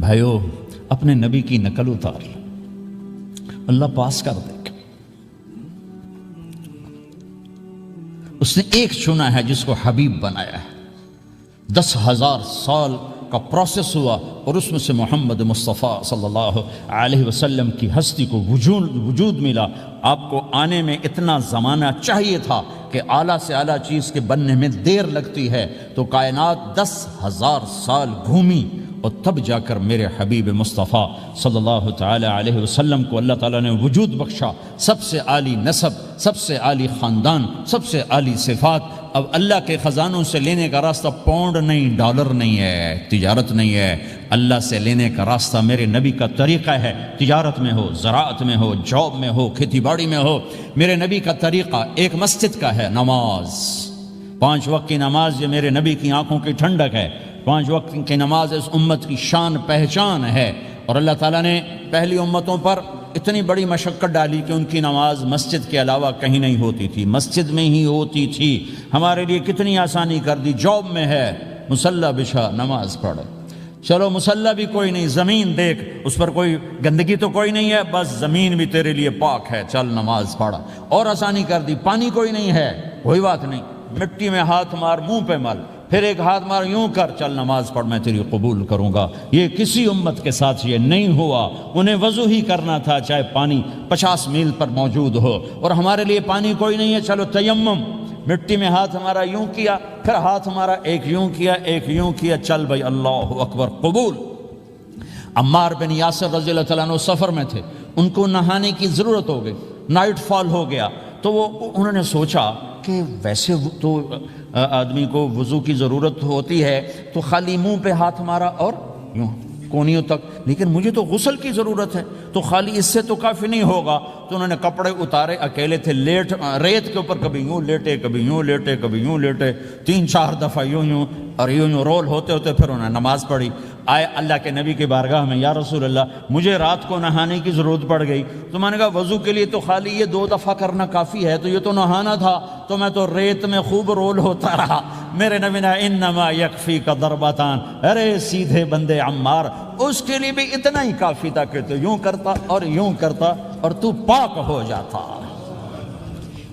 بھائیو اپنے نبی کی نقل اتار، اللہ پاس کر دے گا۔ اس نے ایک چنا ہے جس کو حبیب بنایا ہے، 10,000 سال کا پروسیس ہوا اور اس میں سے محمد مصطفیٰ صلی اللہ علیہ وسلم کی ہستی کو وجود ملا۔ آپ کو آنے میں اتنا زمانہ چاہیے تھا کہ اعلیٰ سے اعلیٰ چیز کے بننے میں دیر لگتی ہے، تو کائنات 10,000 سال گھومی اور تب جا کر میرے حبیب مصطفیٰ صلی اللہ تعالی علیہ وسلم کو اللہ تعالیٰ نے وجود بخشا۔ سب سے عالی نسب، سب سے عالی خاندان، سب سے عالی صفات۔ اب اللہ کے خزانوں سے لینے کا راستہ پاؤنڈ نہیں، ڈالر نہیں ہے، تجارت نہیں ہے، اللہ سے لینے کا راستہ میرے نبی کا طریقہ ہے۔ تجارت میں ہو، زراعت میں ہو، جاب میں ہو، کھیتی باڑی میں ہو، میرے نبی کا طریقہ ایک مسجد کا ہے، نماز، 5 وقت کی نماز، یہ میرے نبی کی آنکھوں کی ٹھنڈک ہے۔ 5 وقت کی نماز اس امت کی شان پہچان ہے، اور اللہ تعالیٰ نے پہلی امتوں پر اتنی بڑی مشقت ڈالی کہ ان کی نماز مسجد کے علاوہ کہیں نہیں ہوتی تھی، مسجد میں ہی ہوتی تھی۔ ہمارے لیے کتنی آسانی کر دی، جاب میں ہے مصلی بچھا نماز پڑھ، چلو مصلی بھی کوئی نہیں، زمین دیکھ اس پر کوئی گندگی تو کوئی نہیں ہے، بس زمین بھی تیرے لیے پاک ہے، چل نماز پڑھ۔ اور آسانی کر دی، پانی کوئی نہیں ہے، کوئی بات نہیں، مٹی میں ہاتھ مار، منہ پہ مل، پھر ایک ہاتھ مار، یوں کر، چل نماز پڑھ، میں تیری قبول کروں گا۔ یہ کسی امت کے ساتھ یہ نہیں ہوا، انہیں وضو ہی کرنا تھا چاہے پانی 50 میل پر موجود ہو، اور ہمارے لیے پانی کوئی نہیں ہے، چلو تیمم، مٹی میں ہاتھ ہمارا یوں کیا، پھر ہاتھ ہمارا ایک یوں کیا، ایک یوں کیا، چل بھائی اللہ اکبر قبول۔ عمار بن یاسر رضی اللہ تعالیٰ عنہ سفر میں تھے، ان کو نہانے کی ضرورت ہو گئی، نائٹ فال ہو گیا، تو انہوں نے سوچا کہ ویسے تو آدمی کو وضو کی ضرورت ہوتی ہے تو خالی منہ پہ ہاتھ مارا اور یوں کونیوں تک، لیکن مجھے تو غسل کی ضرورت ہے، تو خالی اس سے تو کافی نہیں ہوگا، تو انہوں نے کپڑے اتارے، اکیلے تھے، ریت کے اوپر کبھی یوں لیٹے، کبھی یوں لیٹے، کبھی یوں لیٹے، 3-4 دفعہ یوں اور یوں رول ہوتے ہوتے پھر انہوں نے نماز پڑھی۔ آئے اللہ کے نبی کی بارگاہ میں، یا رسول اللہ مجھے رات کو نہانے کی ضرورت پڑ گئی، تو میں نے کہا وضو کے لیے تو خالی یہ 2 دفعہ کرنا کافی ہے، تو یہ تو نہانا تھا، تو میں تو ریت میں خوب رول ہوتا رہا۔ میرے نبی نے انما یکفیک ضربتان، ارے سیدھے بندے عمار، اس کے لیے بھی اتنا ہی کافی تھا کہ تو یوں کرتا اور یوں کرتا اور تو پاک ہو جاتا۔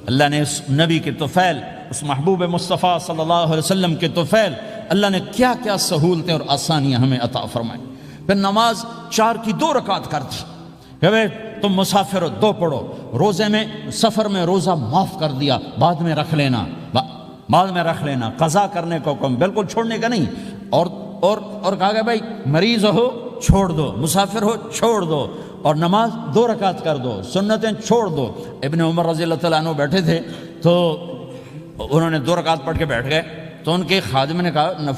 اللہ نے اس نبی کے طفیل، اس محبوب مصطفیٰ صلی اللہ علیہ وسلم کے طفیل، اللہ نے کیا کیا سہولتیں اور آسانیاں ہمیں عطا فرمائیں۔ پھر نماز 4 کی 2 رکعت کر دی کہ بھئی تم مسافر ہو 2 پڑھو، روزے میں سفر میں روزہ معاف کر دیا، بعد میں رکھ لینا، بعد میں رکھ لینا، قضا کرنے کو حکم، بالکل چھوڑنے کا نہیں، اور کہا کہ بھائی مریض ہو چھوڑ دو، مسافر ہو چھوڑ دو، اور نماز 2 رکعت کر دو، سنتیں چھوڑ دو۔ ابن عمر رضی اللہ تعالیٰ عنہ بیٹھے تھے تو انہوں نے 2 رکعت پڑھ کے بیٹھ گئے، تو ان کے خادم نے کہا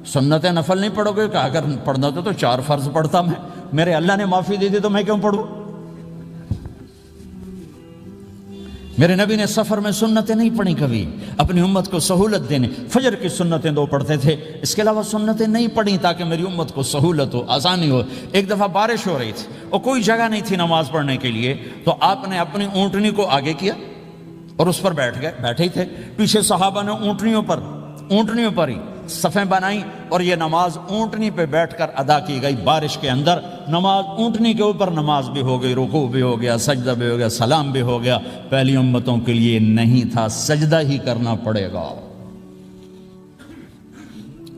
سنتیں نفل نہیں پڑھو گے؟ کہا اگر پڑھنا ہوتا تو 4 فرض پڑھتا میں، میرے اللہ نے معافی دے دی تو میں کیوں پڑھوں؟ میرے نبی نے سفر میں سنتیں نہیں پڑھی کبھی، اپنی امت کو سہولت دینے، فجر کی سنتیں 2 پڑھتے تھے، اس کے علاوہ سنتیں نہیں پڑھی تاکہ میری امت کو سہولت ہو، آسانی ہو۔ ایک دفعہ بارش ہو رہی تھی اور کوئی جگہ نہیں تھی نماز پڑھنے کے لیے، تو آپ نے اپنی اونٹنی کو آگے کیا اور اس پر بیٹھ گئے، بیٹھے ہی تھے، پیچھے صحابہ نے اونٹنیوں پر ہی صفیں بنائیں، اور یہ نماز اونٹنی پہ بیٹھ کر ادا کی گئی بارش کے اندر۔ نماز اونٹنی کے اوپر نماز بھی ہو گئی، رکوع بھی ہو گیا، سجدہ بھی ہو گیا، سلام بھی ہو گیا۔ پہلی امتوں کے لیے نہیں تھا، سجدہ ہی کرنا پڑے گا۔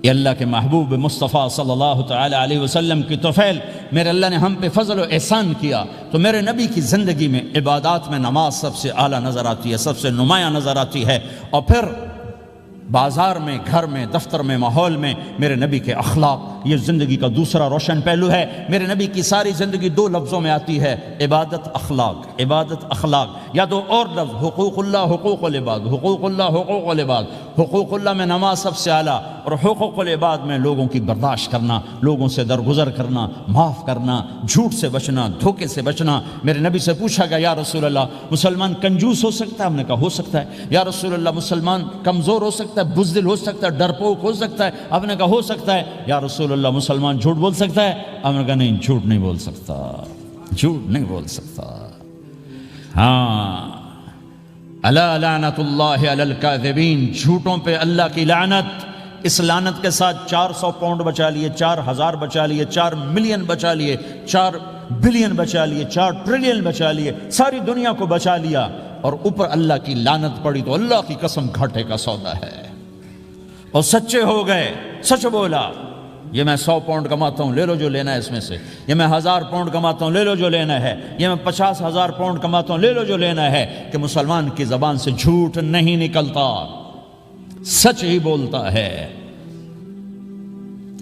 یہ اللہ کے محبوب مصطفیٰ صلی اللہ تعالی علیہ وسلم کی طفیل، میرے اللہ نے ہم پہ فضل و احسان کیا، تو میرے نبی کی زندگی میں عبادات میں نماز سب سے اعلیٰ نظر آتی ہے، سب سے نمایاں نظر آتی ہے، اور پھر بازار میں، گھر میں، دفتر میں، ماحول میں میرے نبی کے اخلاق، یہ زندگی کا دوسرا روشن پہلو ہے۔ میرے نبی کی ساری زندگی 2 لفظوں میں آتی ہے، عبادت اخلاق، عبادت اخلاق، یا تو اور لفظ حقوق اللہ حقوق العباد، حقوق اللہ حقوق العباد۔ حقوق اللہ میں نماز سب سے اعلیٰ، اور حقوق العباد میں لوگوں کی برداشت کرنا، لوگوں سے درگزر کرنا، معاف کرنا، جھوٹ سے بچنا، دھوکے سے بچنا۔ میرے نبی سے پوچھا گیا یا رسول اللہ مسلمان کنجوس ہو سکتا ہے؟ ہم نے کہا ہو سکتا ہے۔ یا رسول اللہ مسلمان کمزور ہو سکتا ہے، بزدل ہو سکتا ہے، ڈرپوک ہو سکتا ہے؟ آپ نے کہا ہو سکتا ہے۔ یا رسول اللہ مسلمان جھوٹ بول سکتا ہے؟ آپ نے کہا نہیں، جھوٹ نہیں بول سکتا، جھوٹ نہیں بول سکتا۔ ہاں، الا لعنت اللہ علی الکاذبین، جھوٹوں پہ اللہ کی لعنت۔ اس لعنت کے ساتھ 400 پاؤنڈ بچا لیے، 4000 بچا لیے، 4 ملین بچا لیے، 4 بلین بچا لیے، 4 ٹریلین بچا لیے، ساری دنیا کو بچا لیا، اور اوپر اللہ کی لعنت پڑی تو اللہ کی قسم گھاٹے کا سودا ہے۔ اور سچے ہو گئے، سچ بولا، یہ میں 100 پاؤنڈ کماتا ہوں، لے لو جو لینا ہے اس میں سے، یہ میں 1000 پاؤنڈ کماتا ہوں، لے لو جو لینا ہے، یہ میں 50,000 پاؤنڈ کماتا ہوں، لے لو جو لینا ہے، کہ مسلمان کی زبان سے جھوٹ نہیں نکلتا، سچ ہی بولتا ہے۔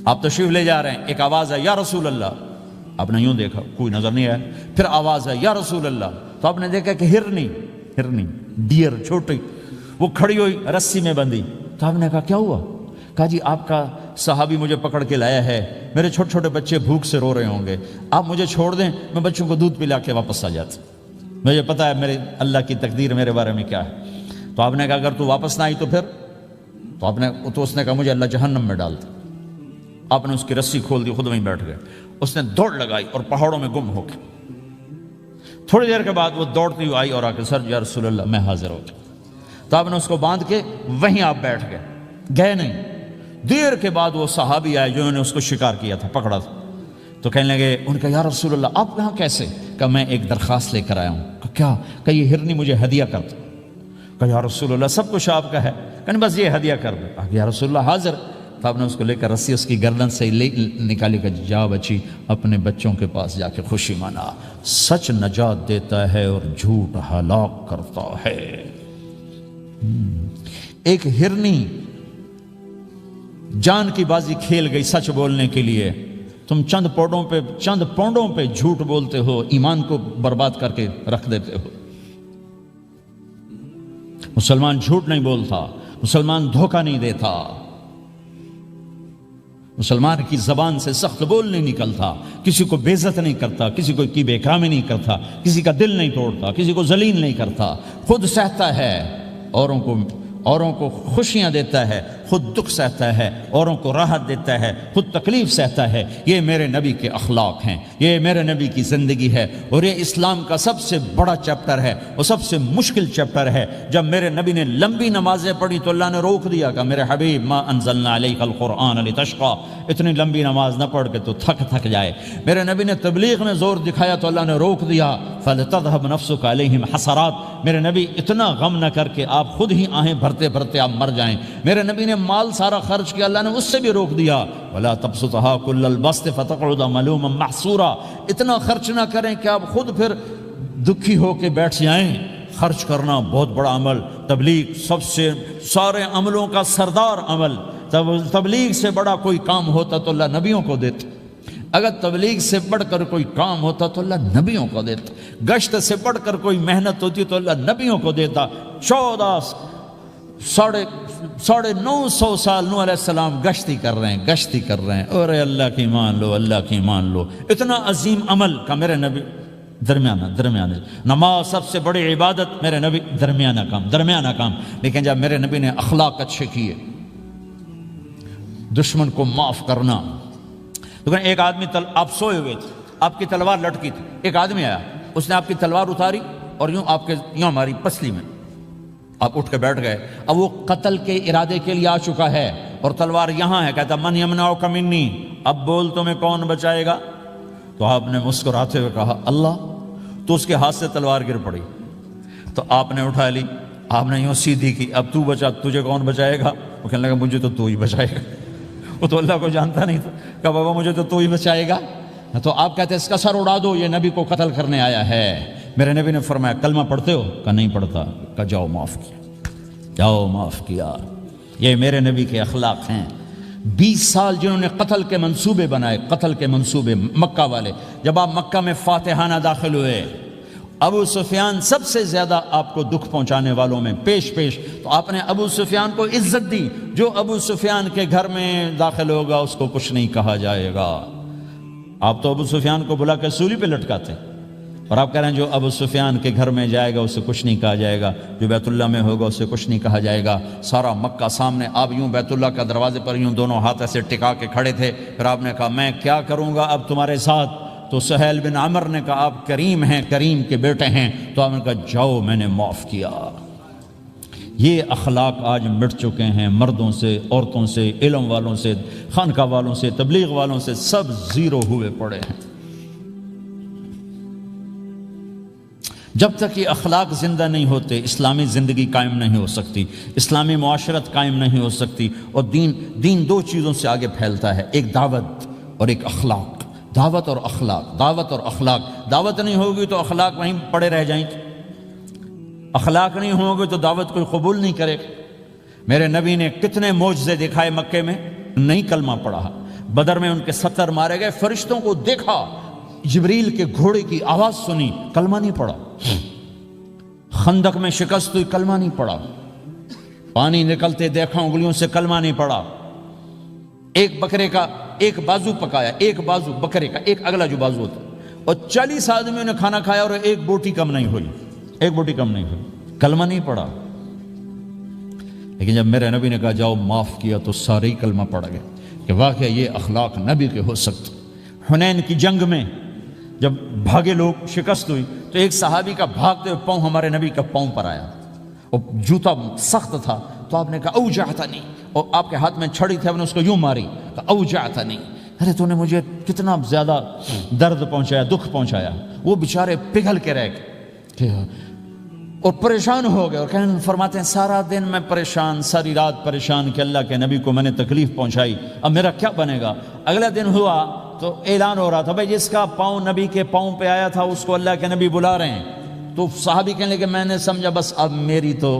آپ تشریف لے جا رہے ہیں، ایک آواز ہے یا رسول اللہ، آپ نے یوں دیکھا کوئی نظر نہیں آیا، پھر آواز ہے یا رسول اللہ، تو آپ نے دیکھا کہ ہرنی ڈیر چھوٹی وہ کھڑی ہوئی رسی میں بندھی، تو آپ نے کہا کیا ہوا؟ کہا جی آپ کا صحابی مجھے پکڑ کے لایا ہے، میرے چھوٹے چھوٹے بچے بھوک سے رو رہے ہوں گے، آپ مجھے چھوڑ دیں، میں بچوں کو دودھ پلا کے واپس آ جاتا، مجھے پتا ہے میرے اللہ کی تقدیر میرے بارے میں کیا ہے۔ تو آپ نے کہا اگر تو واپس نہ آئی تو پھر؟ تو اس نے کہا مجھے اللہ جہنم میں ڈال دے۔ آپ نے اس کی رسی کھول دی، خود وہیں بیٹھ گئے، اس نے دوڑ لگائی اور پہاڑوں میں گم ہو گئے۔ تھوڑی دیر کے بعد وہ دوڑتی ہوئی آئی اور آ کے سر یا رسول اللہ میں حاضر ہو گیا، تو آپ نے اس کو باندھ کے وہیں آپ بیٹھ گئے نہیں۔ دیر کے بعد وہ صحابی آئے جنہوں نے اس کو شکار کیا تھا، پکڑا تھا، تو کہنے لگے، ان کا یا رسول اللہ آپ یہاں کیسے؟ کہ میں ایک درخواست لے کر آیا ہوں۔ کہ کیا؟ کہ یہ ہرنی مجھے ہدیہ کر دو۔ کہ یا رسول اللہ سب کچھ آپ کا ہے، کہ بس یہ ہدیہ کر دو۔ کہ یا رسول اللہ حاضر۔ تو آپ نے اس کو لے کر رسی اس کی گردن سے نکالی کہ جا بچی اپنے بچوں کے پاس جا کے خوشی منا، سچ نجات دیتا ہے اور جھوٹ ہلاک کرتا ہے۔ ایک ہرنی جان کی بازی کھیل گئی سچ بولنے کے لیے، تم چند پونڈوں پہ جھوٹ بولتے ہو، ایمان کو برباد کر کے رکھ دیتے ہو۔ مسلمان جھوٹ نہیں بولتا، مسلمان دھوکہ نہیں دیتا، مسلمان کی زبان سے سخت بول نہیں نکلتا، کسی کو بے عزت نہیں کرتا، کسی کو کی بے اکرامی نہیں کرتا، کسی کا دل نہیں توڑتا، کسی کو ذلیل نہیں کرتا، خود سہتا ہے، اوروں کو خوشیاں دیتا ہے، خود دکھ سہتا ہے، اوروں کو راحت دیتا ہے، خود تکلیف سہتا ہے۔ یہ میرے نبی کے اخلاق ہیں، یہ میرے نبی کی زندگی ہے، اور یہ اسلام کا سب سے بڑا چیپٹر ہے اور سب سے مشکل چیپٹر ہے۔ جب میرے نبی نے لمبی نمازیں پڑھی تو اللہ نے روک دیا کہ میرے حبیب ما انزلنا علیک القرآن لتشقى، اتنی لمبی نماز نہ پڑھ کے تو تھک جائے۔ میرے نبی نے تبلیغ میں زور دکھایا تو اللہ نے روک دیا، فلتذهب نفسك علیہم حسرات، میرے نبی اتنا غم نہ کر کے آپ خود ہی آہیں بھرتے بھرتے آپ مر جائیں۔ میرے نبی نے مال سارا خرچ کیا، اللہ نے اس سے بھی روک دیا، ولا تبسطها كل البسط فتقعد ملوما محسورا، اتنا خرچ نہ کریں کہ آپ خود پھر دکھی ہو کے بیٹھ جائیں۔ خرچ کرنا بہت بڑا عمل، تبلیغ سب سے سارے عملوں کا سردار عمل، تبلیغ سے بڑا کوئی کام ہوتا تو اللہ نبیوں کو دیتا، اگر تبلیغ سے بڑھ کر کوئی کام ہوتا تو اللہ نبیوں کو دیتا، گشت سے بڑھ کر کوئی محنت ہوتی تو اللہ نبیوں کو دیتا۔ 950 سال نوح علیہ السلام گشتی کر رہے ہیں، اور اللہ کی مان لو، اللہ کی مان لو، اتنا عظیم عمل کا میرے نبی درمیانہ نماز سب سے بڑی عبادت، میرے نبی درمیانہ کام، لیکن جب میرے نبی نے اخلاق اچھے کیے، دشمن کو معاف کرنا۔ لیکن ایک آدمی آپ سوئے ہوئے تھے، آپ کی تلوار لٹکی تھی، ایک آدمی آیا، اس نے آپ کی تلوار اتاری اور یوں ہماری پسلی میں، آپ اٹھ کے بیٹھ گئے۔ اب وہ قتل کے ارادے کے لیے آ چکا ہے اور تلوار یہاں ہے، کہتا من یمنعک منی، اب بول تمہیں کون بچائے گا؟ تو آپ نے مسکراتے ہوئے کہا اللہ، تو اس کے ہاتھ سے تلوار گر پڑی، تو آپ نے اٹھا لی، آپ نے یوں سیدھی کی، اب تو بچا، تجھے کون بچائے گا؟ وہ کہنے لگا مجھے تو ہی بچائے گا، وہ تو اللہ کو جانتا نہیں تھا، کہا بابا مجھے تو ہی بچائے گا۔ تو آپ کہتے ہیں اس کا سر اڑا دو، یہ نبی کو قتل کرنے آیا ہے۔ میرے نبی نے فرمایا کلمہ پڑھتے ہو؟ کہا نہیں پڑھتا۔ کہا جاؤ معاف کیا۔ یہ میرے نبی کے اخلاق ہیں۔ 20 سال جنہوں نے قتل کے منصوبے مکہ والے، جب آپ مکہ میں فاتحانہ داخل ہوئے، ابو سفیان سب سے زیادہ آپ کو دکھ پہنچانے والوں میں پیش تو آپ نے ابو سفیان کو عزت دی۔ جو ابو سفیان کے گھر میں داخل ہوگا اس کو کچھ نہیں کہا جائے گا۔ آپ تو ابو سفیان کو بلا کے سولی پہ لٹکاتے، اور آپ کہہ رہے ہیں جو ابو سفیان کے گھر میں جائے گا اسے کچھ نہیں کہا جائے گا، جو بیت اللہ میں ہوگا اسے کچھ نہیں کہا جائے گا۔ سارا مکہ سامنے، آپ یوں بیت اللہ کا دروازے پر یوں دونوں ہاتھ ایسے ٹکا کے کھڑے تھے۔ پھر آپ نے کہا میں کیا کروں گا اب تمہارے ساتھ؟ تو سہیل بن عمر نے کہا آپ کریم ہیں، کریم کے بیٹے ہیں، تو آپ نے کہا جاؤ میں نے معاف کیا۔ یہ اخلاق آج مٹ چکے ہیں، مردوں سے، عورتوں سے، علم والوں سے، خانقاہ والوں سے، تبلیغ والوں سے، سب زیرو ہوئے پڑے ہیں۔ جب تک یہ اخلاق زندہ نہیں ہوتے اسلامی زندگی قائم نہیں ہو سکتی، اسلامی معاشرت قائم نہیں ہو سکتی، اور دین دو چیزوں سے آگے پھیلتا ہے، ایک دعوت اور ایک اخلاق۔ دعوت اور اخلاق، دعوت اور اخلاق۔ دعوت نہیں ہوگی تو اخلاق وہیں پڑے رہ جائیں گے، اخلاق نہیں ہوں گے تو دعوت کوئی قبول نہیں کرے گا۔ میرے نبی نے کتنے معجزے دکھائے مکے میں، نہیں کلمہ پڑھا۔ بدر میں ان کے 70 مارے گئے، فرشتوں کو دیکھا، جبریل کے گھوڑے کی آواز سنی، کلمہ نہیں پڑھا۔ خندق میں شکست ہوئی، کلمہ نہیں پڑھا۔ پانی نکلتے دیکھا، انگلیوں سے کلمہ نہیں پڑھا۔ ایک بکرے کا ایک بازو پکایا، ایک بازو بکرے کا، ایک اگلا جو بازو ہوتا، اور 40 آدمیوں نے کھانا کھایا اور ایک بوٹی کم نہیں ہوئی، ایک بوٹی کم نہیں ہوئی، کلمہ نہیں پڑھا۔ لیکن جب میرے نبی نے کہا جاؤ معاف کیا تو سارے ہی کلمہ پڑھ گئے کہ واقعہ یہ اخلاق نبی کے ہو سکتے۔ حنین کی جنگ میں جب بھاگے لوگ، شکست ہوئی، تو ایک صحابی کا بھاگتے ہوئے پاؤں ہمارے نبی کا پاؤں پر آیا، اور جوتا سخت تھا، تو آپ نے کہا اوجعتنی، اور آپ کے ہاتھ میں چھڑی تھی، آپ نے اس کو یوں ماری، کہا اوجعتنی، ارے تو نے مجھے کتنا زیادہ درد پہنچایا، دکھ پہنچایا۔ وہ بیچارے پگھل کے رہ گئے اور پریشان ہو گئے، اور فرماتے ہیں سارا دن میں پریشان، ساری رات پریشان کہ اللہ کے نبی کو میں نے تکلیف پہنچائی، اب میرا کیا بنے گا۔ اگلا دن ہوا تو اعلان ہو رہا تھا، بھائی جس کا پاؤں نبی کے پاؤں پہ آیا تھا اس کو اللہ کے نبی بلا رہے ہیں۔ تو صحابی کہنے لگے میں نے سمجھا بس اب میری تو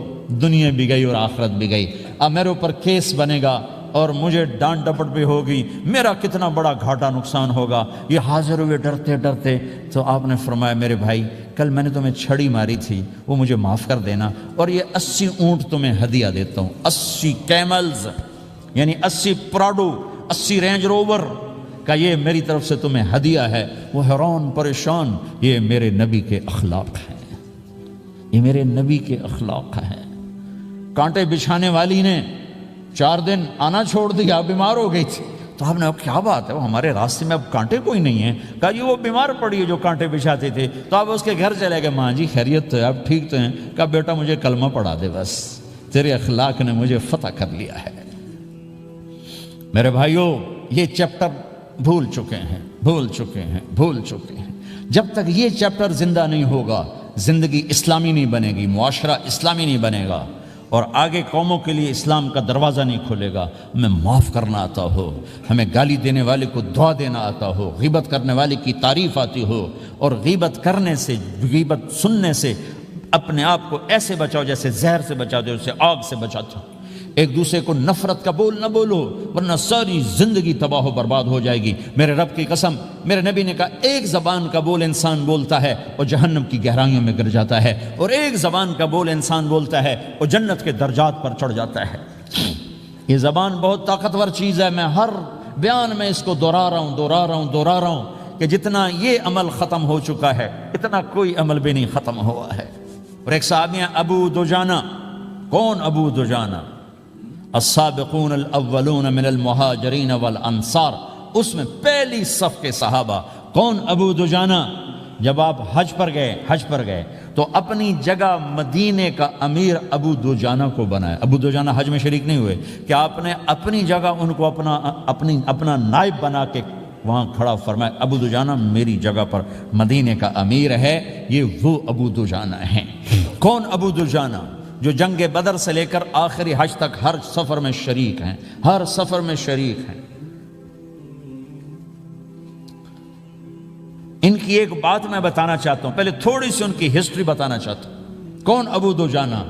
دنیا بھی گئی اور آخرت بھی گئی، اب میرے اوپر کیس بنے گا اور مجھے ڈانٹ ڈپٹ بھی ہوگی، میرا کتنا بڑا گھاٹا نقصان ہوگا۔ یہ حاضر ہوئے ڈرتے ڈرتے، تو آپ نے فرمایا میرے بھائی کل میں نے تمہیں چھڑی ماری تھی، وہ مجھے معاف کر دینا، اور یہ 80 اونٹ تمہیں ہدیہ دیتا ہوں، 80 کیملز یعنی 80 پراڈو، 80 رینج روور کا یہ میری طرف سے تمہیں ہدیہ ہے۔ وہ حیران پریشان، یہ میرے نبی کے اخلاق ہیں، یہ میرے نبی کے اخلاق ہیں۔ کانٹے بچھانے والی نے 4 دن آنا چھوڑ دیا، بیمار ہو گئی تھی، تو آپ نے اب کیا بات ہے، وہ ہمارے راستے میں اب کانٹے کوئی نہیں ہیں، کہا جی وہ بیمار پڑی ہے جو کانٹے بچھاتے تھے، تو آپ اس کے گھر چلے گئے، ماں جی خیریت تو ہے، اب ٹھیک تو ہیں، کہا بیٹا مجھے کلمہ پڑھا دے، بس تیرے اخلاق نے مجھے فتح کر لیا ہے۔ میرے بھائیوں یہ چیپٹر بھول چکے ہیں، بھول چکے ہیں، بھول چکے ہیں۔ جب تک یہ چیپٹر زندہ نہیں ہوگا زندگی اسلامی نہیں بنے گی، معاشرہ اسلامی نہیں بنے گا، اور آگے قوموں کے لیے اسلام کا دروازہ نہیں کھلے گا۔ ہمیں معاف کرنا آتا ہو، ہمیں گالی دینے والے کو دعا دینا آتا ہو، غیبت کرنے والے کی تعریف آتی ہو، اور غیبت کرنے سے، غیبت سننے سے اپنے آپ کو ایسے بچاؤ جیسے زہر سے بچاتے ہو، اسے آگ سے بچاتے ہو۔ ایک دوسرے کو نفرت کا بول نہ بولو ورنہ ساری زندگی تباہ و برباد ہو جائے گی۔ میرے رب کی قسم، میرے نبی نے کہا ایک زبان کا بول انسان بولتا ہے اور جہنم کی گہرائیوں میں گر جاتا ہے، اور ایک زبان کا بول انسان بولتا ہے اور جنت کے درجات پر چڑھ جاتا ہے۔ یہ زبان بہت طاقتور چیز ہے، میں ہر بیان میں اس کو دہرا رہا ہوں کہ جتنا یہ عمل ختم ہو چکا ہے اتنا کوئی عمل بھی نہیں ختم ہوا ہے۔ اور ایک صحابی ہیں ابو دجانہ۔ کون ابو دجانہ؟ السابقون الاولون من المہاجرین والانصار، اس میں پہلی صف کے صحابہ۔ کون ابو دجانہ؟ جب آپ حج پر گئے تو اپنی جگہ مدینے کا امیر ابو دجانہ کو بنایا۔ ابو دجانہ حج میں شریک نہیں ہوئے کہ آپ نے اپنی جگہ ان کو اپنا نائب بنا کے وہاں کھڑا فرمایا ابو دجانہ میری جگہ پر مدینے کا امیر ہے، یہ وہ ابو دجانہ ہیں۔ کون ابو دجانہ؟ جو جنگ بدر سے لے کر آخری حج تک ہر سفر میں شریک ہیں، ہر سفر میں شریک ہیں۔ ان کی ایک بات میں بتانا چاہتا ہوں، پہلے تھوڑی سی ان کی ہسٹری بتانا چاہتا ہوں۔ کون ابو دجانہ؟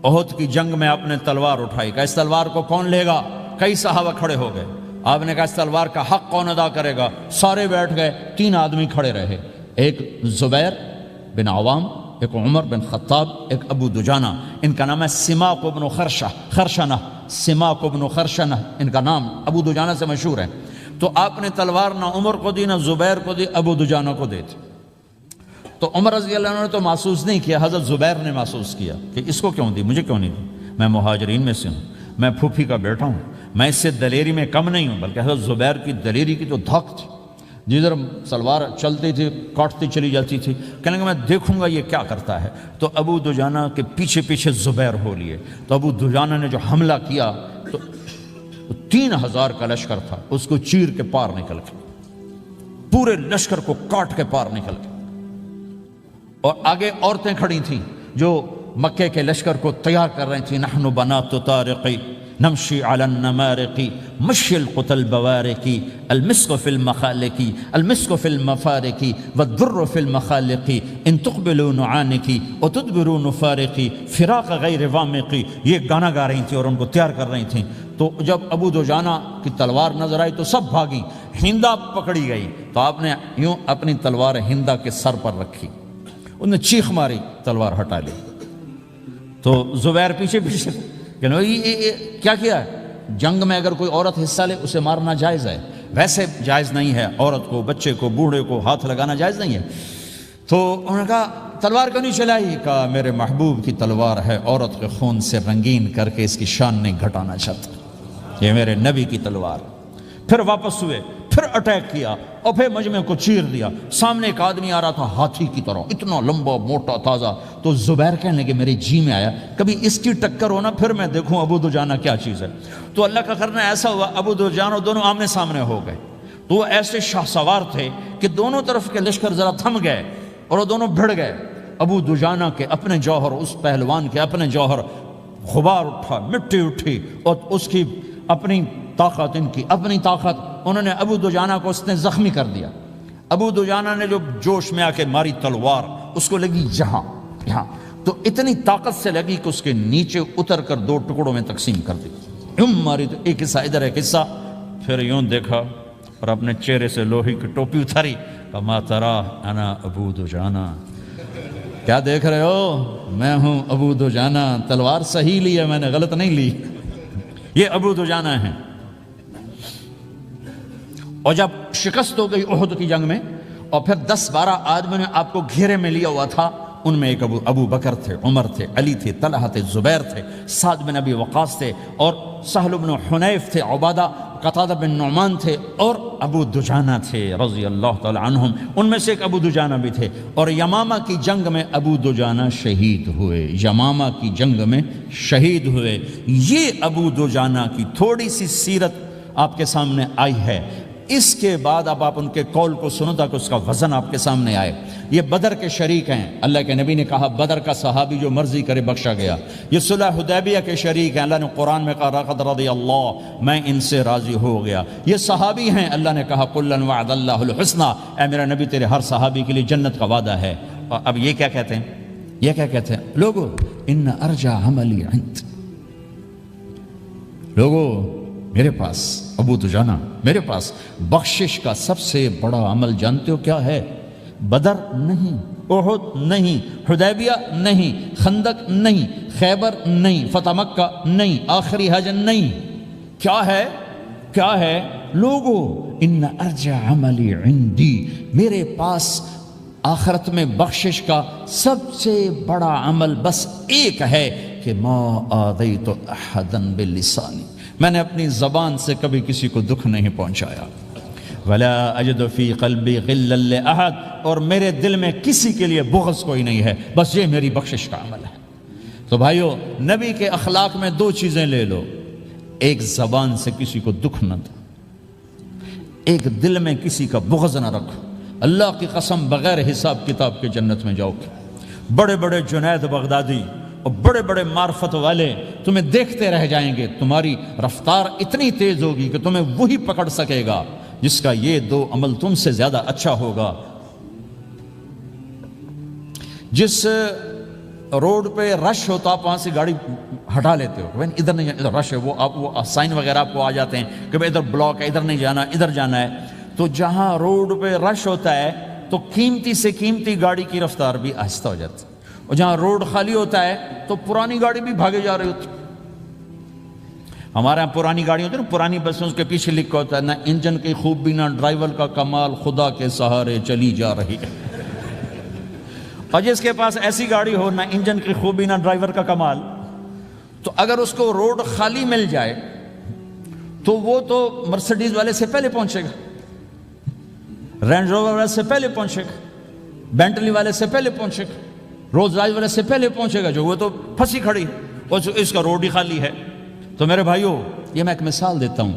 احد کی جنگ میں آپ نے تلوار اٹھائی، کہا اس تلوار کو کون لے گا؟ کئی صحابہ کھڑے ہو گئے۔ آپ نے کہا اس تلوار کا حق کون ادا کرے گا؟ سارے بیٹھ گئے، 3 آدمی کھڑے رہے، ایک زبیر بن عوام، ایک عمر بن خطاب، ایک ابو دجانہ۔ ان کا نام ہے سماک بن خرشنہ، سماک بن خرشنہ ان کا نام ابو دجانہ سے مشہور ہے۔ تو آپ نے تلوار نہ عمر کو دی، نہ زبیر کو دی، ابو دجانہ کو دی تھی۔ تو عمر رضی اللہ عنہ نے تو محسوس نہیں کیا، حضرت زبیر نے محسوس کیا کہ اس کو کیوں دی، مجھے کیوں نہیں دی؟ میں مہاجرین میں سے ہوں، میں پھوپھی کا بیٹا ہوں، میں اس سے دلیری میں کم نہیں ہوں، بلکہ حضرت زبیر کی دلیری کی تو دھک تھی۔ جدھر سلوار چلتی تھی کاٹتی چلی جاتی تھی، کہنے لگا میں دیکھوں گا یہ کیا کرتا ہے۔ تو ابو دجانہ کے پیچھے پیچھے زبیر ہو لیے، تو ابو دجانہ نے جو حملہ کیا تو 3000 کا لشکر تھا، اس کو چیر کے پار نکل گئے، پورے لشکر کو کاٹ کے پار نکل گئے۔ اور آگے عورتیں کھڑی تھیں جو مکے کے لشکر کو تیار کر رہی تھیں، نحن بنات طارقی نمشی علی النمارقی مشی القتل بوارقی المسک فی المخالقی المسک فی المفارقی والدر فی المخالقی ان تقبلوا نعانقی وتدبروا نفارقی فراق غیر وامقی، یہ گانا گا رہی تھیں اور ان کو تیار کر رہی تھیں۔ تو جب ابو دجانہ کی تلوار نظر آئی تو سب بھاگی، ہندا پکڑی گئی تو آپ نے یوں اپنی تلوار ہندا کے سر پر رکھی، انہوں نے چیخ ماری، تلوار ہٹا لی۔ تو زبیر پیچھے پیچھے کہ کیا کیا ہے؟ جنگ میں اگر کوئی عورت حصہ لے اسے مارنا جائز ہے، ویسے جائز نہیں ہے، عورت کو، بچے کو، بوڑھے کو ہاتھ لگانا جائز نہیں ہے۔ تو انہوں نے کہا تلوار کیوں نہیں چلائی؟ کہا میرے محبوب کی تلوار ہے، عورت کے خون سے رنگین کر کے اس کی شان نہیں گھٹانا چاہتا، یہ میرے نبی کی تلوار۔ پھر واپس ہوئے، پھر اٹیک کیا اور پھر مجمع کو چیر دیا۔ سامنے ایک آدمی آ رہا تھا ہاتھی کی طرح، اتنا لمبا موٹا تازہ، تو زبیر کہنے لگے میرے جی میں آیا کبھی اس کی ٹکر ہونا پھر میں دیکھوں ابو دجانہ کیا چیز ہے۔ تو اللہ کا کرنا ایسا ہوا ابو دجانہ دونوں آمنے سامنے ہو گئے، تو وہ ایسے شاہ سوار تھے کہ دونوں طرف کے لشکر ذرا تھم گئے اور وہ دونوں بھڑ گئے۔ ابو دجانہ کے اپنے جوہر، اس پہلوان کے اپنے جوہر، غبار اٹھا، مٹی اٹھی، اور اس کی اپنی طاقت، ان کی اپنی طاقت، انہوں نے ابو دجانہ کو اس نے زخمی کر دیا۔ ابو دجانہ نے جو جوش میں آ کے ماری تلوار، اس کو لگی یہاں، تو اتنی طاقت سے لگی کہ اس کے نیچے اتر کر 2 ٹکڑوں میں تقسیم کر دی، یوں ماری، تو ایک حصہ ادھر ایک حصہ، پھر یوں دیکھا اور اپنے چہرے سے لوہے کی ٹوپی اتاری، کما ترا انا ابو دجانہ، کیا دیکھ رہے ہو؟ میں ہوں ابو دجانہ، تلوار صحیح لی ہے میں نے، غلط نہیں لی، یہ ابو دجانہ ہیں۔ اور جب شکست ہو گئی احد کی جنگ میں، اور پھر 10-12 آدمیوں نے آپ کو گھیرے میں لیا ہوا تھا، ان میں ایک ابو بکر تھے، عمر تھے، علی تھے، طلحہ تھے، زبیر تھے، سعد بن ابی وقاص تھے، اور سہل بن حنیف تھے، عبادہ قتادہ بن نعمان تھے، اور ابو دجانہ تھے رضی اللہ تعالی عنہم، ان میں سے ایک ابو دجانہ بھی تھے۔ اور یمامہ کی جنگ میں ابو دجانہ شہید ہوئے، یمامہ کی جنگ میں شہید ہوئے۔ یہ ابو دجانہ کی تھوڑی سی سیرت آپ کے سامنے آئی ہے۔ اس کے بعد اب آپ ان کے قول کو سنو تاکہ اس کا وزن آپ کے سامنے آئے۔ یہ بدر کے شریک ہیں، اللہ کے نبی نے کہا بدر کا صحابی جو مرضی کرے بخشا گیا۔ یہ صلح حدیبیہ کے شریک ہیں، اللہ نے قرآن میں کہا لقد رضی اللہ، میں ان سے راضی ہو گیا۔ یہ صحابی ہیں، اللہ نے کہا کلا وعد اللہ الحسنی، اے میرا نبی تیرے ہر صحابی کے لیے جنت کا وعدہ ہے۔ اور اب یہ کیا کہتے ہیں؟ یہ کیا کہتے ہیں لوگو؟ ان ارجع عملی عند، لوگو میرے پاس، ابو دجانہ میرے پاس بخشش کا سب سے بڑا عمل جانتے ہو کیا ہے؟ بدر نہیں، احد نہیں، حدیبیہ نہیں، خندق نہیں، خیبر نہیں، فتح مکہ نہیں، آخری حج نہیں، کیا ہے؟ کیا ہے لوگو؟ ان ارجع عملی عندی، میرے پاس آخرت میں بخشش کا سب سے بڑا عمل بس ایک ہے کہ ما آذیت احدا بلسانی، میں نے اپنی زبان سے کبھی کسی کو دکھ نہیں پہنچایا۔ ولا اجد فی قلبی غلا لاحد، اور میرے دل میں کسی کے لیے بغض کوئی نہیں ہے، بس یہ میری بخشش کا عمل ہے۔ تو بھائیو، نبی کے اخلاق میں 2 چیزیں لے لو، ایک زبان سے کسی کو دکھ نہ دو، ایک دل میں کسی کا بغض نہ رکھو۔ اللہ کی قسم بغیر حساب کتاب کے جنت میں جاؤ گے۔ بڑے بڑے جنید بغدادی اور بڑے بڑے معرفت والے تمہیں دیکھتے رہ جائیں گے، تمہاری رفتار اتنی تیز ہوگی کہ تمہیں وہی پکڑ سکے گا جس کا یہ 2 عمل تم سے زیادہ اچھا ہوگا۔ جس روڈ پہ رش ہوتا آپ وہاں سے گاڑی ہٹا لیتے ہو، ادھر نہیں جانا، ادھر رش ہے، وہ سائن وغیرہ آپ کو آ جاتے ہیں کہ ادھر بلاک ہے، ادھر نہیں جانا، ادھر جانا ہے۔ تو جہاں روڈ پہ رش ہوتا ہے تو قیمتی سے قیمتی گاڑی کی رفتار بھی آہستہ ہو جاتی ہے، اور جہاں روڈ خالی ہوتا ہے تو پرانی گاڑی بھی بھاگے جا رہی ہوتی۔ ہمارے یہاں پرانی گاڑی ہوتی ہے نا، پرانی بسوں کے پیچھے لکھا ہوتا ہے نہ انجن کی خوبی نہ ڈرائیور کا کمال، خدا کے سہارے چلی جا رہی ہے۔ اور جس کے پاس ایسی گاڑی ہو، نہ انجن کی خوبی نہ ڈرائیور کا کمال، تو اگر اس کو روڈ خالی مل جائے تو وہ تو مرسڈیز والے سے پہلے پہنچے گا۔ رینج روور والے سے پہلے پہنچے گا، بینٹلی والے سے پہلے پہنچے گا، رولز رائس والے سے پہلے پہنچے گا، جو وہ تو پھنسی کھڑی ہے، اس کا روڈ ہی خالی ہے۔ تو میرے بھائیوں، یہ میں ایک مثال دیتا ہوں،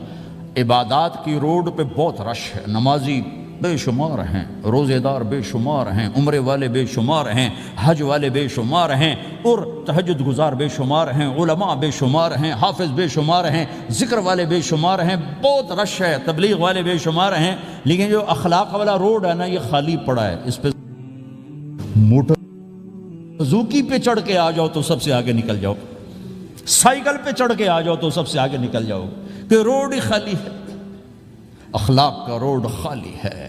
عبادات کی روڈ پہ بہت رش ہے، نمازی بے شمار ہیں، روزے دار بے شمار ہیں، عمرے والے بے شمار ہیں، حج والے بے شمار ہیں، اور تہجد گزار بے شمار ہیں، علماء بے شمار ہیں، حافظ بے شمار ہیں، ذکر والے بے شمار ہیں، بہت رش ہے، تبلیغ والے بے شمار ہیں، لیکن جو اخلاق والا روڈ ہے نا، یہ خالی پڑا ہے۔ اس پہ موٹر زوکی پہ چڑھ کے آ جاؤ تو سب سے آگے نکل جاؤ، سائیکل پہ چڑھ کے آ جاؤ تو سب سے آگے نکل جاؤ، کہ روڈ ہی خالی ہے، اخلاق کا روڈ خالی ہے۔